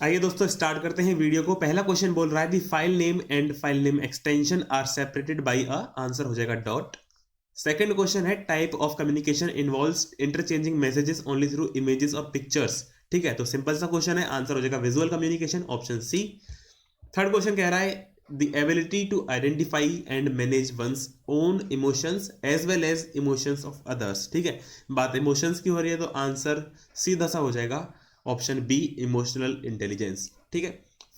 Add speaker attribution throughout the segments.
Speaker 1: आइए दोस्तों स्टार्ट करते हैं वीडियो को। पहला क्वेश्चन बोल रहा है the file name and file name extension are separated by a, answer हो जाएगा डॉट। सेकंड क्वेश्चन है type of communication involves interchanging messages only through images और पिक्चर्स। ठीक है, तो सिंपल सा क्वेश्चन है, आंसर हो जाएगा visual communication, option C. Third question कह रहा है the ability to identify and manage one's own emotions as well as emotions of others. ठीक है, बात इमोशंस की हो रही है तो आंसर सीधा सा हो जाएगा ऑप्शन बी, इमोशनल इंटेलिजेंस। ठीक है,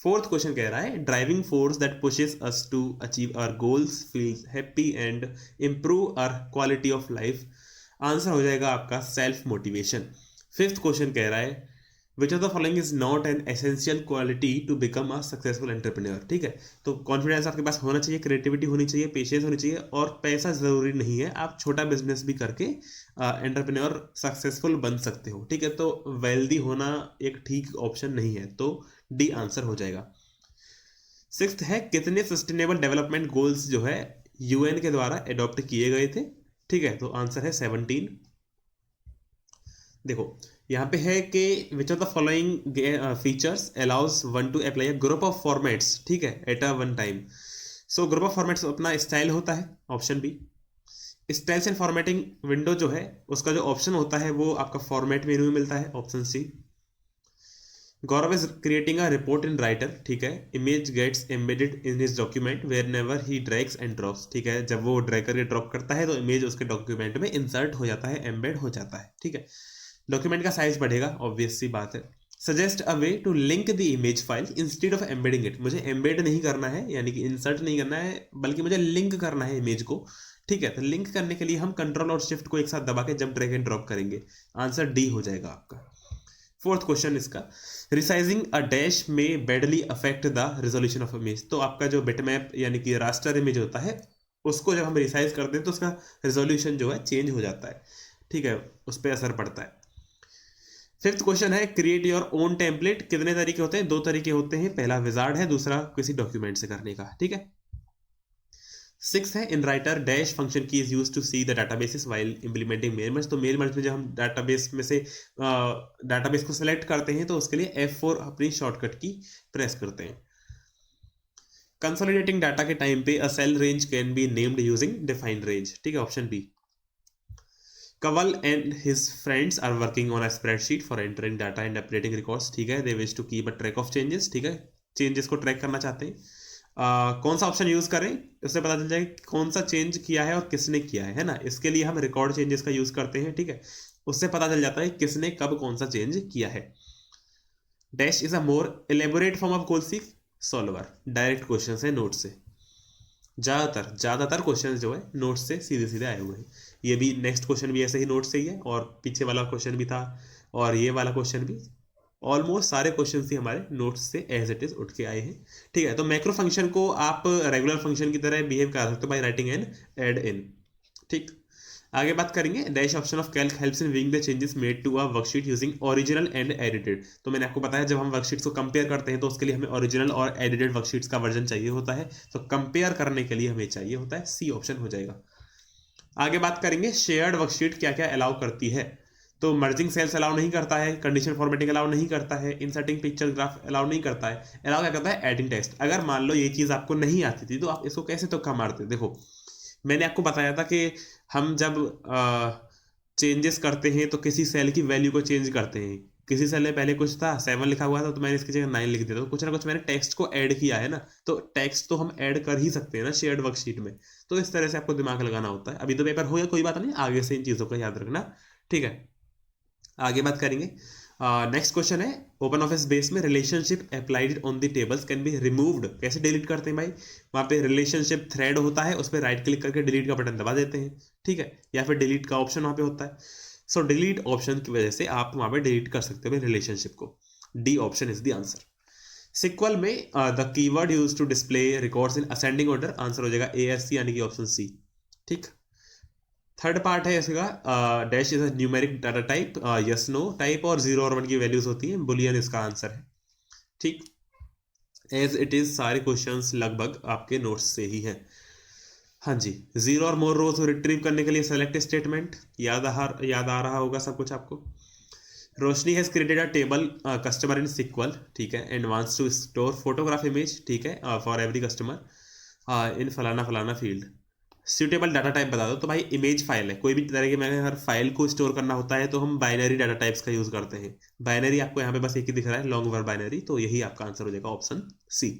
Speaker 1: फोर्थ क्वेश्चन कह रहा है driving force that pushes us to achieve our goals feels happy and improve our quality of life. Answer हो जाएगा आपका सेल्फ मोटिवेशन। फिफ्थ क्वेश्चन कह रहा है which of the following is not an essential quality to become a successful entrepreneur. ठीक है, तो confidence आपके पास होना चाहिए, क्रिएटिविटी होनी चाहिए, पेशेंस होनी चाहिए और पैसा जरूरी नहीं है। आप छोटा बिजनेस भी करके एंटरप्रेन्योर सक्सेसफुल बन सकते हो। ठीक है, तो वेल्दी होना एक ठीक ऑप्शन नहीं है, तो डी आंसर हो जाएगा। सिक्स्थ है कितने सस्टेनेबल डेवलपमेंट गोल्स जो है यूएन के द्वारा अडॉप्ट किए गए थे। ठीक है, तो आंसर है 17। देखो यहाँ पे है कि which of the following features allows one to apply a group of formats. ठीक है, at a one time. So group of formats अपना स्टाइल होता है, option B. Styles and formatting window जो है उसका जो ऑप्शन होता है वो आपका फॉर्मेट मेनू में मिलता है, option C. Gaurav is creating a report in Writer. ठीक है, image gets embedded in his document where never he drags and drops. ठीक है, जब वो ड्रैग करके ड्रॉप करता है तो इमेज उसके डॉक्यूमेंट में इंसर्ट हो जाता है, एम्बेड हो जाता है। ठीक है, डॉक्यूमेंट का साइज बढ़ेगा, ऑब्वियस सी बात है। Suggest a way to link the image file instead of embedding it. मुझे एम्बेड नहीं करना है, यानी कि इंसर्ट नहीं करना है, बल्कि मुझे लिंक करना है इमेज को। ठीक है, तो लिंक करने के लिए हम कंट्रोल और शिफ्ट को एक साथ दबा के जब ड्रैग एंड ड्रॉप करेंगे, आंसर डी हो जाएगा आपका। फोर्थ क्वेश्चन इसका रिसाइजिंग अ डैश में badly affect the resolution of image. तो आपका जो बिटमैप यानी कि रास्टर इमेज होता है उसको जब हम रिसाइज करते हैं तो उसका रेजोल्यूशन जो है चेंज हो जाता है। ठीक है, उस पर असर पड़ता है। फिफ्थ क्वेश्चन है क्रिएट योर ओन टेम्पलेट। कितने तरीके होते हैं? दो तरीके होते हैं, पहला विजार्ड है, दूसरा किसी डॉक्यूमेंट से करने का। ठीक है, सिक्स है इन राइटर डैश फंक्शन की is used to see the databases while implementing mail merge. तो मेल मर्ज में जब हम डाटाबेस में से डाटाबेस को सेलेक्ट करते हैं तो उसके लिए F4 अपनी शॉर्टकट की प्रेस करते हैं। कंसोलिडेटिंग डाटा के टाइम पे a cell range can be named using defined range. ठीक है, option B. Kaval and his friends are working on a spreadsheet for entering data and updating records. ठीक है, they wish to keep a track of changes. ठीक है, changes को track करना चाहते हैं। कौन सा ऑप्शन यूज करें उससे पता चल जाए कौन सा चेंज किया है और किसने किया है ना। इसके लिए हम रिकॉर्ड चेंजेस का यूज करते हैं। ठीक है, उससे पता चल जाता है किसने कब कौन सा चेंज किया है। Dash is a more elaborate form of goal seek solver. Direct question है नोट से, ज्यादातर क्वेश्चन जो है नोट से सीधे सीधे आए हुए हैं। ये भी नेक्स्ट क्वेश्चन भी ऐसे ही नोट से ही है और पीछे वाला क्वेश्चन भी था और ये वाला क्वेश्चन भी, ऑलमोस्ट सारे क्वेश्चन ही हमारे नोट्स से एज इट इज उठ के आए हैं। ठीक है, तो मैक्रो फंक्शन को आप रेगुलर फंक्शन की तरह बिहेव कर सकते हो by writing an add in. ठीक, आगे बात करेंगे dash option of Calc helps in viewing the changes made to a worksheet using original and edited. तो मैंने आपको बताया जब हम वर्कशीट्स को कंपेयर करते हैं तो उसके लिए हमें ओरिजिनल और एडिटेड वर्कशीट्स का वर्जन चाहिए होता है, तो कंपेयर करने के लिए हमें चाहिए होता है, सी ऑप्शन हो जाएगा। आगे बात करेंगे शेयर्ड वर्कशीट क्या क्या अलाउ करती है। तो मर्जिंग सेल्स अलाउ नहीं करता है, कंडीशन फॉर्मेटिंग अलाउ नहीं करता है, इंसर्टिंग पिक्चर ग्राफ अलाउ नहीं करता है। अलाउ क्या करता है? Adding text. अगर मान लो ये चीज आपको नहीं आती थी तो आप इसको कैसे तुक्का मारते? देखो मैंने आपको बताया था कि हम जब चेंजेस करते हैं तो किसी सेल की वैल्यू को चेंज करते हैं। किसी सेल में पहले कुछ था 7 लिखा हुआ था तो मैंने इसकी जगह 9 लिख दिया, तो कुछ ना कुछ मैंने टेक्स्ट को ऐड किया है ना। तो टेक्स्ट तो हम ऐड कर ही सकते हैं ना शेयर्ड वर्कशीट में। तो इस तरह से आपको दिमाग लगाना होता है। अभी तो पेपर हो गया, कोई बात नहीं, आगे से इन चीज़ों का याद रखना। ठीक है, आगे बात करेंगे। नेक्स्ट क्वेश्चन है ओपन ऑफिस बेस में relationship applied on the tables can be removed. कैसे डिलीट करते हैं भाई? वहां पे रिलेशनशिप थ्रेड होता है, उस पर राइट क्लिक करके डिलीट का बटन दबा देते हैं। ठीक है, या फिर डिलीट का ऑप्शन वहां पे होता है। सो डिलीट ऑप्शन की वजह से आप वहां पे डिलीट कर सकते हो रिलेशनशिप को। D option is the answer. SQL में the keyword used to display records in ascending order, answer हो जाएगा ASC यानी कि ऑप्शन सी। ठीक, थर्ड पार्ट है इसका dash is a numeric data type, yes no type और 0 और 1 की वैल्यूज होती हैं, बुलियन इसका आंसर है। ठीक, एज इट इज सारे क्वेश्चंस लगभग आपके नोट्स से ही हैं। हाँ जी, 0 और मोर रोज रिट्रीव करने के लिए सेलेक्ट स्टेटमेंट, याद आ रहा होगा सब कुछ आपको। Roshni has created a table customer in SQL, ठीक है, and wants to store photograph image, ठीक है, फॉर एवरी कस्टमर इन फलाना फलाना फील्ड। सूटेबल डाटा टाइप बता दो। तो भाई इमेज फाइल है, कोई भी तरह की, मैं अगर फाइल को स्टोर करना होता है तो हम बाइनरी डाटा टाइप्स का यूज करते हैं। बाइनरी आपको यहाँ पे बस एक ही दिख रहा है, लॉन्ग वर्ब बाइनरी, तो यही आपका आंसर हो जाएगा ऑप्शन सी।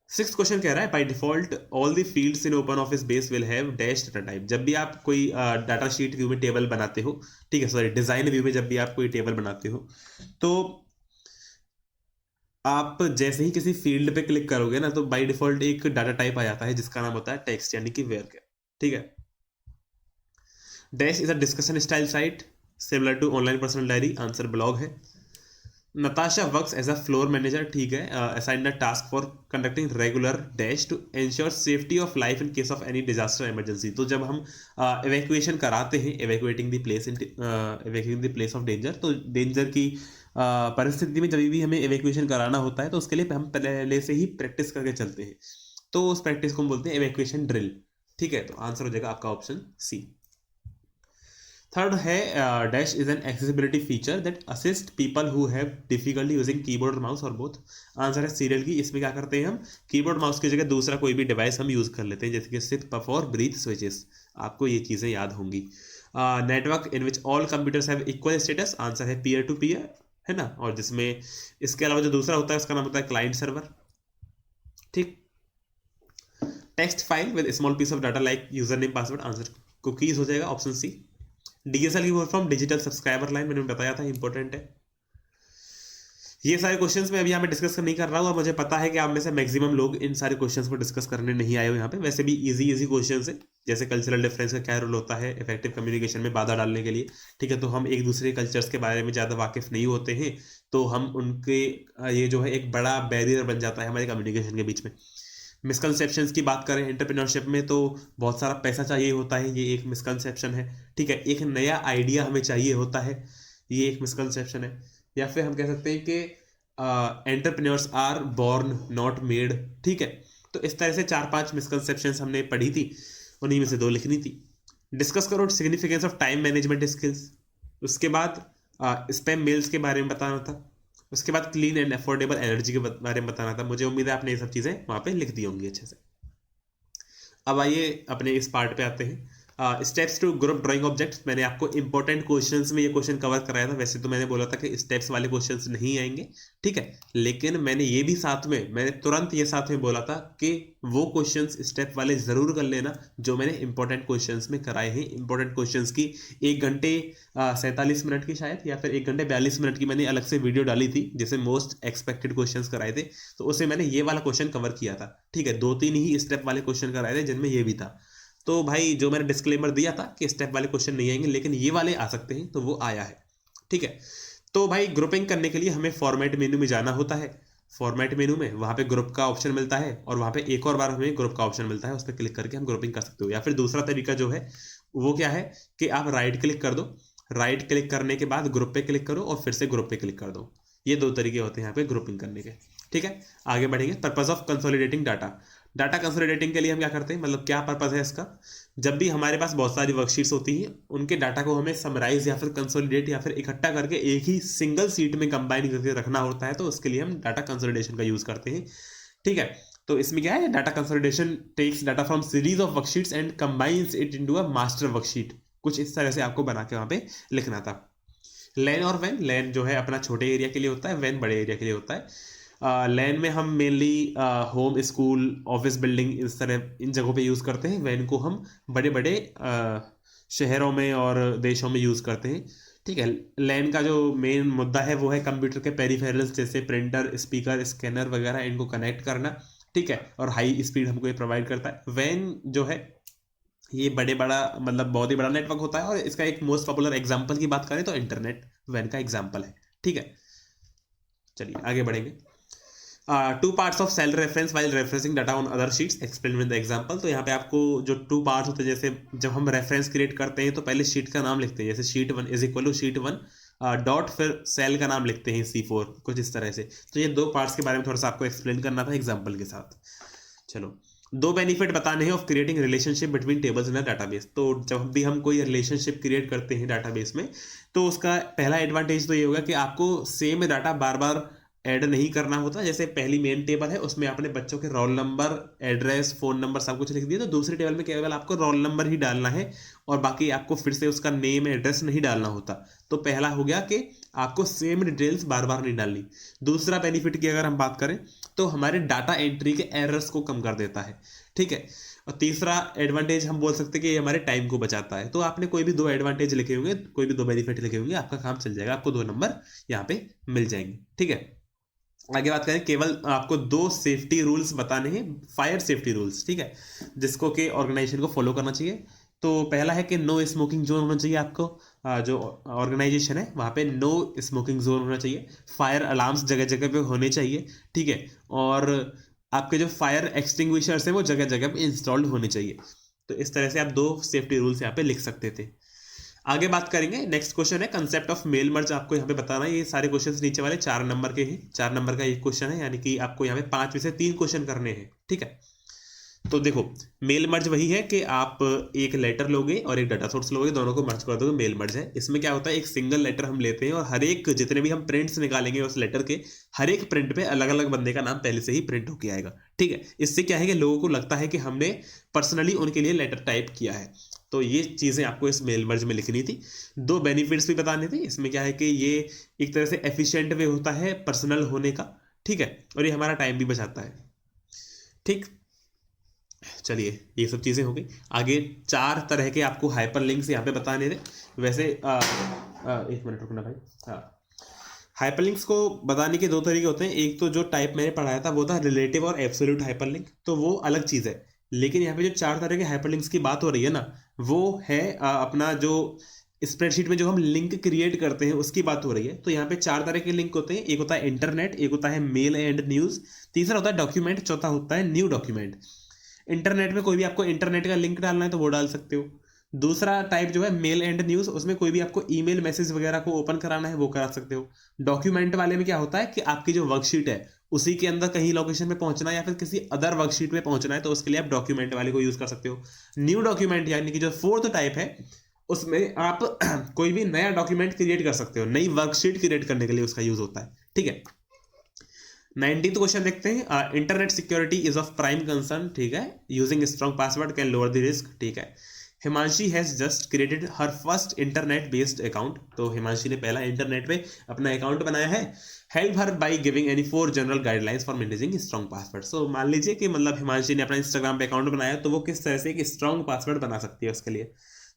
Speaker 1: सिक्स क्वेश्चन कह रहा है by default all the fields in open office base will have dash data type. जब भी आप कोई डाटा शीट व्यू में टेबल बनाते हो, ठीक है, सॉरी डिजाइन व्यू में जब भी आप कोई टेबल बनाते हो, तो आप जैसे ही किसी फील्ड पे क्लिक करोगे ना, तो बाय डिफॉल्ट एक डाटा टाइप आ जाता है जिसका नाम होता है टेक्स्ट, यानी कि वेयर का, ठीक है। Dash is a discussion style site similar to online personal diary, answer blog है। Natasha works as a floor manager, ठीक है, assigned a task for conducting regular dash to ensure safety of life in case of any disaster emergency. तो जब हम evacuation कराते हैं, evacuating the place in evacuating the place of danger, तो danger की परिस्थिति में जब भी हमें एवैक्यूएशन कराना होता है तो उसके लिए हम पहले से ही प्रैक्टिस करके चलते हैं, तो उस प्रैक्टिस को हम बोलते हैं एवैक्यूएशन ड्रिल, ठीक है। तो आंसर हो जाएगा आपका ऑप्शन सी। थर्ड है dash is an accessibility feature that assist people who have difficulty using keyboard और माउस और बोथ, आंसर है सीरियल की। इसमें क्या करते हैं हम, कीबोर्ड माउस की जगह दूसरा कोई भी डिवाइस हम यूज कर लेते हैं, जैसे कि सिट, पफ और ब्रीथ स्विचेस, आपको ये चीजें याद होंगी। Network in which all computers have equal status, answer है पीयर टू पीयर, है ना, और जिसमें इसके अलावा जो दूसरा होता है उसका नाम होता है क्लाइंट सर्वर, ठीक। Text file with small piece of data like user name password, answer cookies हो जाएगा ऑप्शन सी। डीएसएल की full form digital subscriber line, मैंने बताया था इंपॉर्टेंट है। ये सारे क्वेश्चंस मैं अभी यहाँ पे डिस्कस नहीं कर रहा हूँ, और मुझे पता है कि आप में से मैक्सिमम लोग इन सारे क्वेश्चंस को डिस्कस करने नहीं आए हो यहाँ पे। वैसे भी इजी क्वेश्चंस है, जैसे कल्चरल डिफरेंस का क्या रोल होता है इफेक्टिव कम्युनिकेशन में बाधा डालने के लिए, ठीक है। तो हम एक दूसरे कल्चर्स के बारे में ज़्यादा वाकिफ नहीं होते हैं, तो हम उनके ये जो है एक बड़ा बैरियर बन जाता है हमारे कम्युनिकेशन के बीच में। मिसकंसेप्शंस की बात करें एंटरप्रेन्योरशिप में, तो बहुत सारा पैसा चाहिए होता है, ये एक मिसकंसेप्शन है, ठीक है। एक नया आइडिया हमें चाहिए होता है, ये एक मिसकंसेप्शन है। या फिर हम कह सकते हैं कि entrepreneurs are born not made, ठीक है। तो इस तरह से 4-5 मिसकंसेप्शंस हमने पढ़ी थी, उन्हीं में से 2 लिखनी थी। डिस्कस करो significance of time management skills, उसके बाद स्पैम मेल्स के बारे में बताना था, उसके बाद क्लीन एंड अफोर्डेबल एनर्जी के बारे में बताना था। मुझे उम्मीद है आपने ये सब चीज़ें वहाँ पे लिख दी होंगी अच्छे से। अब आइए अपने इस पार्ट पे आते हैं, steps to group drawing objects. मैंने आपको इंपॉर्टेंट क्वेश्चंस में ये क्वेश्चन कवर कराया था, वैसे तो मैंने बोला था कि स्टेप्स वाले क्वेश्चंस नहीं आएंगे, ठीक है, लेकिन मैंने ये भी साथ में, मैंने तुरंत ये साथ में बोला था कि वो क्वेश्चंस स्टेप वाले जरूर कर लेना जो मैंने इंपॉर्टेंट क्वेश्चंस में कराए हैं। इंपॉर्टेंट क्वेश्चंस की 1 घंटे 47 मिनट की शायद, या फिर 1 घंटे 42 मिनट की मैंने अलग से वीडियो डाली थी, जिसे मोस्ट एक्सपेक्टेड क्वेश्चंस कराए थे, तो उसे मैंने ये वाला क्वेश्चन कवर किया था, ठीक है। 2-3 ही स्टेप वाले क्वेश्चन कराए थे जिनमें ये भी था। तो भाई जो मैंने डिस्क्लेमर दिया था कि स्टेप वाले क्वेश्चन नहीं आएंगे लेकिन ये वाले आ सकते हैं, तो वो आया है, ठीक है। तो भाई ग्रुपिंग करने के लिए हमें फॉर्मेट मेनू में जाना होता है। फॉर्मेट मेनू में वहाँ पे ग्रुप का ऑप्शन मिलता है, और वहाँ पे एक और बार हमें ग्रुप का ऑप्शन मिलता है, उस पर क्लिक करके हम ग्रुपिंग कर सकते हो। या फिर दूसरा तरीका जो है वो क्या है कि आप राइट क्लिक कर दो, राइट क्लिक करने के बाद ग्रुप पे क्लिक करो और फिर से ग्रुप पे क्लिक कर दो। ये 2 तरीके होते हैं यहाँ पे ग्रुपिंग करने के, ठीक है। आगे बढ़ेंगे। Purpose of consolidating data. Data consolidating के लिए हम क्या करते हैं, मतलब क्या पर्पज है इसका। जब भी हमारे पास बहुत सारी वर्कशीट्स होती हैं, उनके डाटा को हमें समराइज या फिर कंसोलिडेट या फिर इकट्ठा करके एक ही सिंगल सीट में कंबाइन करके रखना होता है, तो उसके लिए हम डाटा कंसोलिडेशन का यूज करते हैं, ठीक है। तो इसमें क्या है, data consolidation takes data from series of worksheets and combines it into a master worksheet. कुछ इस तरह से आपको बना के वहां पे लिखना था। लैन और वैन, लैन जो है अपना छोटे एरिया के लिए होता है, वैन बड़े एरिया के लिए होता है। लैन में हम mainly home, school, office building, इस तरह इन जगहों पे यूज़ करते हैं। वैन को हम बड़े बड़े शहरों में और देशों में यूज़ करते हैं, ठीक है। लैन का जो मेन मुद्दा है वो है कंप्यूटर के पेरिफेरल्स जैसे प्रिंटर, स्पीकर, स्कैनर वगैरह, इनको कनेक्ट करना, ठीक है, और हाई स्पीड हमको ये प्रोवाइड करता है। वैन जो है ये बड़ा मतलब बहुत ही बड़ा नेटवर्क होता है, और इसका एक मोस्ट पॉपुलर एग्जांपल की बात करें तो इंटरनेट वैन का एग्जांपल है, ठीक है। चलिए आगे बढ़ेंगे। 2 parts of cell reference while referencing data on other sheets, explain with the example. तो यहाँ पे आपको जो 2 पार्ट्स होते हैं, जैसे जब हम रेफरेंस क्रिएट करते हैं तो पहले शीट का नाम लिखते हैं, जैसे sheet 1 is equal to sheet 1 dot, फिर सेल का नाम लिखते हैं C4, कुछ इस तरह से। तो ये 2 पार्ट्स के बारे में थोड़ा सा आपको एक्सप्लेन करना था एग्जाम्पल के साथ। चलो दो बेनिफिट बताने हैं of creating relationship between tables in a database. तो जब भी हम कोई रिलेशनशिप क्रिएट करते हैं डाटाबेस में, तो उसका पहला एडवांटेज तो ये होगा कि आपको सेम डाटा बार बार ऐड नहीं करना होता। जैसे पहली मेन टेबल है, उसमें आपने बच्चों के roll number, address, phone number सब कुछ लिख दिया, तो दूसरी टेबल में केवल आपको रोल नंबर ही डालना है और बाकी आपको फिर से उसका नेम एड्रेस नहीं डालना होता। तो पहला हो गया कि आपको सेम डिटेल्स बार बार नहीं डालनी। दूसरा बेनिफिट की अगर हम बात करें तो हमारे डाटा एंट्री के एरर्स को कम कर देता है, ठीक है। और तीसरा एडवांटेज हम बोल सकते हैं कि ये हमारे टाइम को बचाता है। तो आपने कोई भी दो एडवांटेज लिखे होंगे, कोई भी दो बेनिफिट लिखे होंगे, आपका काम चल जाएगा, आपको 2 नंबर यहाँ पे मिल जाएंगे, ठीक है। आगे बात करें, केवल आपको 2 सेफ्टी रूल्स बताने हैं, फायर सेफ्टी रूल्स, ठीक है, जिसको कि ऑर्गेनाइजेशन को फॉलो करना चाहिए। तो पहला है कि नो स्मोकिंग जोन होना चाहिए आपको, जो ऑर्गेनाइजेशन है वहाँ पे नो स्मोकिंग जोन होना चाहिए। फायर अलार्म्स जगह जगह पे होने चाहिए, ठीक है। और आपके जो फायर एक्सटिंग्विशर्स हैं वो जगह जगह पे इंस्टॉल्ड होने चाहिए। तो इस तरह से आप 2 सेफ्टी रूल्स यहाँ पे लिख सकते थे। आगे बात करेंगे, नेक्स्ट क्वेश्चन है कंसेप्ट ऑफ मेल मर्ज। आपको यहाँ पे बताना है, ये सारे क्वेश्चंस नीचे वाले 4 नंबर के हैं, 4 नंबर का एक क्वेश्चन है, यानी कि आपको यहाँ पे 5 में से 3 क्वेश्चन करने हैं, ठीक है। तो देखो, मेल मर्ज वही है कि आप एक लेटर लोगे और एक डाटा सोर्स लोगे, दोनों को मर्ज कर दोगे, मेल मर्ज है। इसमें क्या होता है, एक सिंगल लेटर हम लेते हैं और हर एक जितने भी हम प्रिंट्स निकालेंगे उस लेटर के, हर एक प्रिंट पे अलग अलग बंदे का नाम पहले से ही प्रिंट होके आएगा, ठीक है। इससे क्या है कि लोगों को लगता है कि हमने पर्सनली उनके लिए लेटर टाइप किया है। तो ये चीज़ें आपको इस मेल मर्ज में लिखनी थी। 2 बेनिफिट्स भी बताने थे। इसमें क्या है कि ये एक तरह से एफिशिएंट वे होता है पर्सनल होने का, ठीक है, और ये हमारा टाइम भी बचाता है, ठीक। चलिए, ये सब चीज़ें हो गई। आगे 4 तरह के आपको हाइपर लिंक्स यहाँ पे बताने थे। वैसे एक मिनट रुकना भाई। हाँ, हाइपर लिंक्स को बताने के 2 तरीके होते हैं। एक तो जो टाइप मैंने पढ़ाया था वो था रिलेटिव और एब्सोल्यूट हाइपर लिंक, तो वो अलग चीज़ है। लेकिन यहाँ पे जो 4 तरह के हाइपर लिंक्स की बात हो रही है ना, वो है अपना जो स्प्रेडशीट में जो हम लिंक क्रिएट करते हैं उसकी बात हो रही है। तो यहाँ पे 4 तरह के लिंक होते हैं। एक होता है इंटरनेट, एक होता है मेल एंड न्यूज़, तीसरा होता है डॉक्यूमेंट, चौथा होता है न्यू डॉक्यूमेंट। इंटरनेट में कोई भी आपको इंटरनेट का लिंक डालना है तो वो डाल सकते हो। दूसरा टाइप जो है मेल एंड न्यूज़, उसमें कोई भी आपको ईमेल मैसेज वगैरह को ओपन कराना है वो करा सकते हो। डॉक्यूमेंट वाले में क्या होता है कि आपकी जो वर्कशीट है उसी के अंदर कहीं लोकेशन पे पहुंचना है या फिर किसी अदर वर्कशीट में पहुंचना है, तो उसके लिए आप डॉक्यूमेंट वाले को यूज कर सकते हो। न्यू डॉक्यूमेंट यानी कि जो 4th टाइप है, उसमें आप कोई भी नया डॉक्यूमेंट क्रिएट कर सकते हो, नई वर्कशीट क्रिएट करने के लिए उसका यूज होता है, ठीक है। 19th क्वेश्चन देखते हैं, internet security is of prime concern, ठीक है, using strong password can lower the risk, ठीक है। Himanshi has just created her first internet based account, तो हिमांशी ने पहला इंटरनेट पे अपना अकाउंट बनाया है। Help her by giving any 4 general guidelines for managing strong password. So मान लीजिए कि मतलब हिमांशी ने अपना इंस्टाग्राम पे अकाउंट बनाया, तो वो किस तरह से एक स्ट्रॉन्ग पासवर्ड बना सकती है उसके लिए।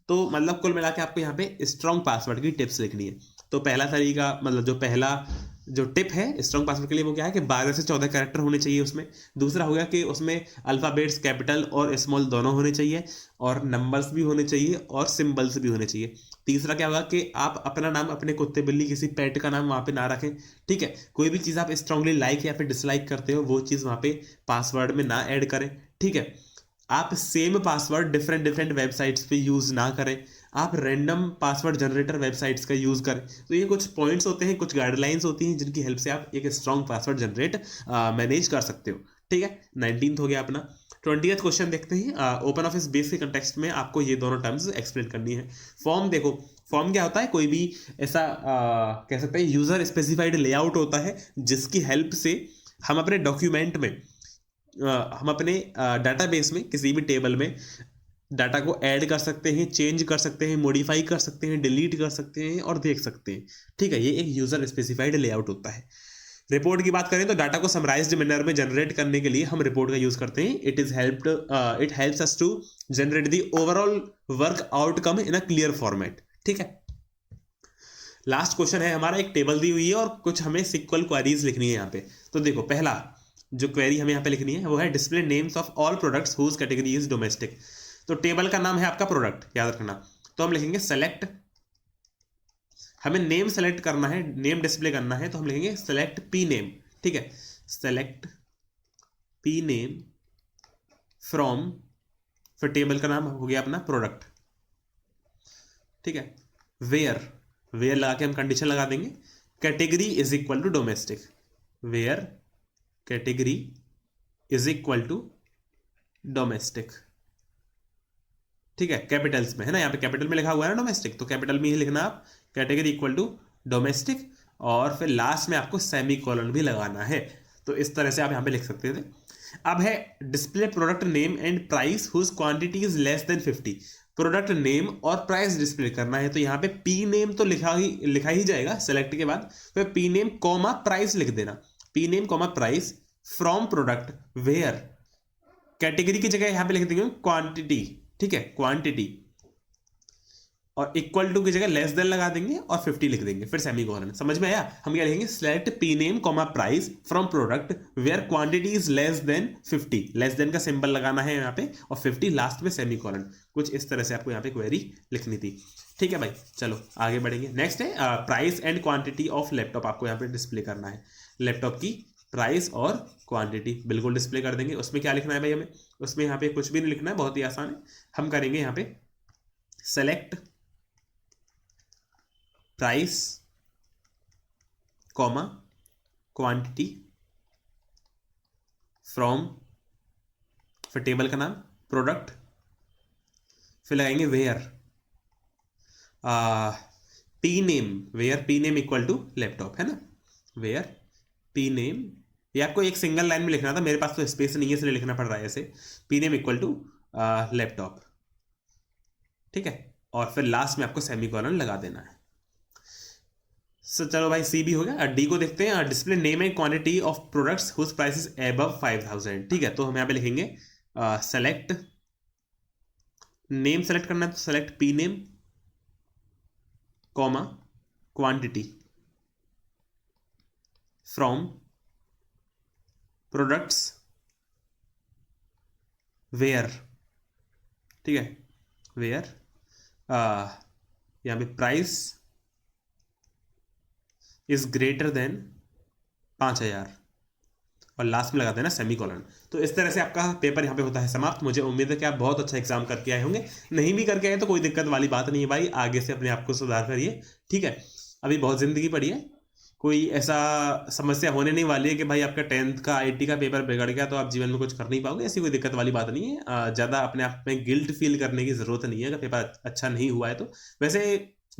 Speaker 1: तो मतलब कुल मिला के आपको यहाँ पे स्ट्रॉन्ग पासवर्ड की टिप्स लिखनी है। तो पहला तरीका, मतलब जो पहला जो टिप है स्ट्रॉन्ग पासवर्ड के लिए, वो क्या है कि 12 से 14 कैरेक्टर होने चाहिए उसमें। दूसरा हो गया कि उसमें अल्फ़ाबेट्स कैपिटल और स्मॉल दोनों होने चाहिए, और नंबर्स भी होने चाहिए और सिंबल्स भी होने चाहिए। तीसरा क्या होगा कि आप अपना नाम, अपने कुत्ते बिल्ली किसी पेट का नाम वहाँ पे ना रखें, ठीक है। कोई भी चीज़ आप स्ट्रांगली लाइक या फिर डिसलाइक करते हो वो चीज़ वहाँ पे पासवर्ड में ना ऐड करें, ठीक है। आप same password different different websites पे यूज़ ना करें, आप रैंडम पासवर्ड जनरेटर वेबसाइट्स का यूज़ करें। तो ये कुछ पॉइंट्स होते हैं, कुछ गाइडलाइंस होती हैं जिनकी हेल्प से आप एक स्ट्रॉन्ग पासवर्ड जनरेट मैनेज कर सकते हो, ठीक है। 19th हो गया अपना। 20th क्वेश्चन देखते हैं, ओपन ऑफिस बेस के कंटेक्स्ट में आपको ये दोनों टर्म्स एक्सप्लेन करनी है। फॉर्म देखो, फॉर्म क्या होता है, कोई भी ऐसा कह सकते हैं यूजर स्पेसिफाइड लेआउट होता है जिसकी हेल्प से हम अपने डॉक्यूमेंट में, हम अपने डाटाबेस में किसी भी टेबल में डाटा को ऐड कर सकते हैं, चेंज कर सकते हैं, मॉडिफाई कर सकते हैं, डिलीट कर सकते हैं और देख सकते हैं, ठीक है। ये एक यूजर स्पेसिफाइड लेआउट होता है। रिपोर्ट की बात करें तो डाटा को समराइज्ड मैनर में जनरेट करने के लिए हम रिपोर्ट का यूज करते हैं। It helps us to generate the overall work outcome in a clear format, ठीक है। लास्ट क्वेश्चन है हमारा, एक टेबल दी हुई है और कुछ हमें सिक्वल क्वेरीज लिखनी है यहाँ पे। तो देखो, पहला जो क्वेरी हमें यहाँ पे लिखनी है वो है display names of all products whose category is domestic. तो टेबल का नाम है आपका प्रोडक्ट, याद रखना। तो हम लिखेंगे सेलेक्ट, हमें नेम सेलेक्ट करना है, नेम डिस्प्ले करना है, तो हम लिखेंगे सेलेक्ट पी नेम, ठीक है। सेलेक्ट पी नेम फ्रॉम, फिर टेबल का नाम हो गया अपना प्रोडक्ट, ठीक है। वेयर, वेयर लगा के हम कंडीशन लगा देंगे, category is equal to domestic, where category is equal to domestic, ठीक है, कैपिटल्स में है ना, यहाँ पे कैपिटल में लिखा हुआ है ना डोमेस्टिक, तो कैपिटल में ही लिखना आप, कैटेगरी इक्वल टू डोमेस्टिक, और फिर लास्ट में आपको सेमी कॉलन भी लगाना है। तो इस तरह से आप यहाँ पे लिख सकते थे। अब है display product name and price whose quantity is less than 50। Product name और प्राइस डिस्प्ले करना है, तो यहाँ पे पी नेम तो लिखा ही जाएगा सेलेक्ट के बाद, फिर पी नेम कॉमा प्राइस लिख देना, P name comma price from product where, category की जगह यहाँ पे लिख देंगे क्वांटिटी, ठीक है, क्वांटिटी, और इक्वल टू की जगह लेस देन लगा देंगे और 50 लिख देंगे, फिर सेमी कॉलन। समझ में आया? हम क्या लिखेंगे, select P name comma price from product where quantity is less than 50, less than का सिंबल लगाना है यहाँ पे, और 50 लास्ट में सेमी कॉलन। कुछ इस तरह से आपको यहाँ पे क्वेरी लिखनी थी। ठीक है भाई, चलो आगे बढ़ेंगे। नेक्स्ट है price and quantity of laptop, आपको यहाँ पे डिस्प्ले करना है लैपटॉप की प्राइस और क्वांटिटी, बिल्कुल डिस्प्ले कर देंगे। उसमें क्या लिखना है भाई हमें, उसमें यहाँ पे कुछ भी नहीं लिखना है, बहुत ही आसान है। हम करेंगे यहाँ पे select price comma quantity from, फिर टेबल का नाम प्रोडक्ट, फिर लगाएंगे where P name, where P name equal to laptop, है ना, वेयर पी नेम, ये आपको एक सिंगल लाइन में लिखना था, मेरे पास तो स्पेस नहीं है इसलिए लिखना पड़ रहा है ऐसे, P name equal to laptop, ठीक है, और फिर लास्ट में आपको सेमीकोलन लगा देना है। चलो भाई सी भी हो गया। डी को देखते हैं, display name and quantity of products whose price is above 5000, ठीक है, तो हम यहाँ पे लिखेंगे सेलेक्ट नेम, सेलेक्ट करना है तो select P name comma quantity from products where, ठीक है, वेयर यहाँ पे प्राइस इज ग्रेटर देन 5000, और लास्ट में लगा देना सेमीकोलन। तो इस तरह से आपका पेपर यहाँ पे होता है समाप्त। मुझे उम्मीद है कि आप बहुत अच्छा एग्जाम करके आए होंगे, नहीं भी करके आए तो कोई दिक्कत वाली बात नहीं है भाई, आगे से अपने आप को सुधार करिए, ठीक है। अभी बहुत जिंदगी पड़ी है, कोई ऐसा समस्या होने नहीं वाली है कि भाई आपका 10th का IIT का पेपर बिगड़ गया तो आप जीवन में कुछ कर नहीं पाओगे, ऐसी कोई दिक्कत वाली बात नहीं है। ज़्यादा अपने आप में गिल्ट फील करने की ज़रूरत नहीं है अगर पेपर अच्छा नहीं हुआ है तो। वैसे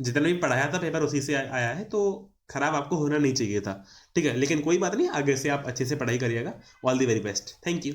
Speaker 1: जितना भी पढ़ाया था पेपर उसी से आया है, तो खराब आपको होना नहीं चाहिए था, ठीक है, लेकिन कोई बात नहीं, आगे से आप अच्छे से पढ़ाई करिएगा। All the very best, thank you.